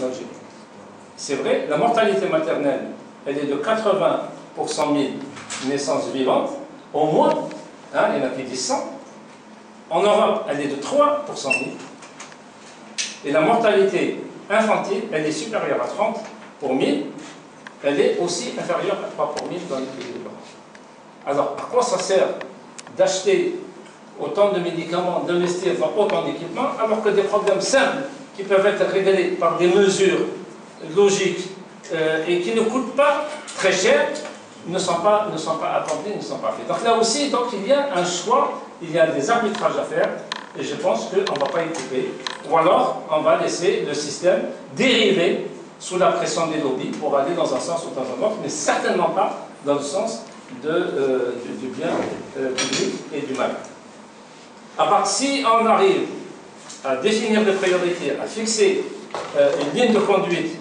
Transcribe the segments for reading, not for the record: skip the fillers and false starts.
Algérie. C'est vrai, la mortalité maternelle, elle est de 80 pour 100 000 naissances vivantes, au moins, hein, il y en a plus de 100. En Europe, elle est de 3 pour 100 000. Et la mortalité infantile, elle est supérieure à 30 pour 1000. Elle est aussi inférieure à 3 pour 1000 dans les pays de l'Europe. Alors, à quoi ça sert d'acheter autant de médicaments, d'investir dans autant d'équipements, alors que des problèmes simples qui peuvent être réglés par des mesures logiques et qui ne coûtent pas très cher, ne sont pas accomplies, ne sont pas faits. Donc là aussi, donc, il y a un choix, il y a des arbitrages à faire, et je pense qu'on ne va pas y couper. Ou alors, on va laisser le système dériver sous la pression des lobbies pour aller dans un sens ou dans un autre, mais certainement pas dans le sens du bien public et du mal. À part si on arrive à définir des priorités, à fixer une ligne de conduite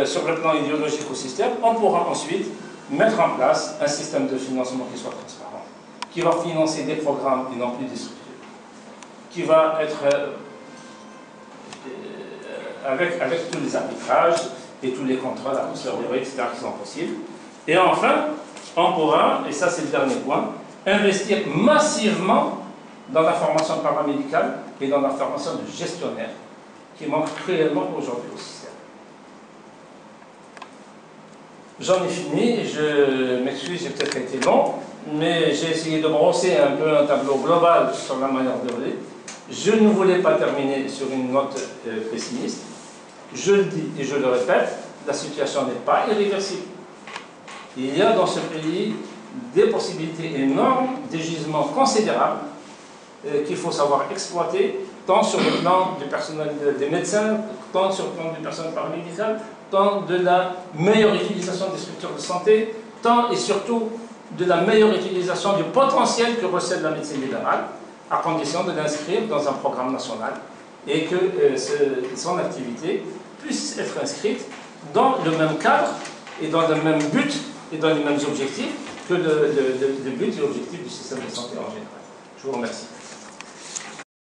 sur le plan idéologique au système, on pourra ensuite mettre en place un système de financement qui soit transparent, qui va financer des programmes et non plus des structures, qui va être avec tous les arbitrages et tous les contrôles à posteriori, etc., qui sont possibles. Et enfin, on pourra, et ça c'est le dernier point, investir massivement dans la formation paramédicale et dans la formation de gestionnaire, qui manque cruellement aujourd'hui au système. J'en ai fini, je m'excuse, j'ai peut-être été long, mais j'ai essayé de brosser un peu un tableau global sur la manière de voler. Je ne voulais pas terminer sur une note pessimiste. Je le dis et je le répète, la situation n'est pas irréversible. Il y a dans ce pays des possibilités énormes, des gisements considérables qu'il faut savoir exploiter, tant sur le plan du personnel des médecins, tant sur le plan du personnel paramédical, tant de la meilleure utilisation des structures de santé, tant et surtout de la meilleure utilisation du potentiel que recèle la médecine libérale, à condition de l'inscrire dans un programme national et que son activité puisse être inscrite dans le même cadre et dans le même but et dans les mêmes objectifs que le but et l'objectif du système de santé en général. Je vous remercie.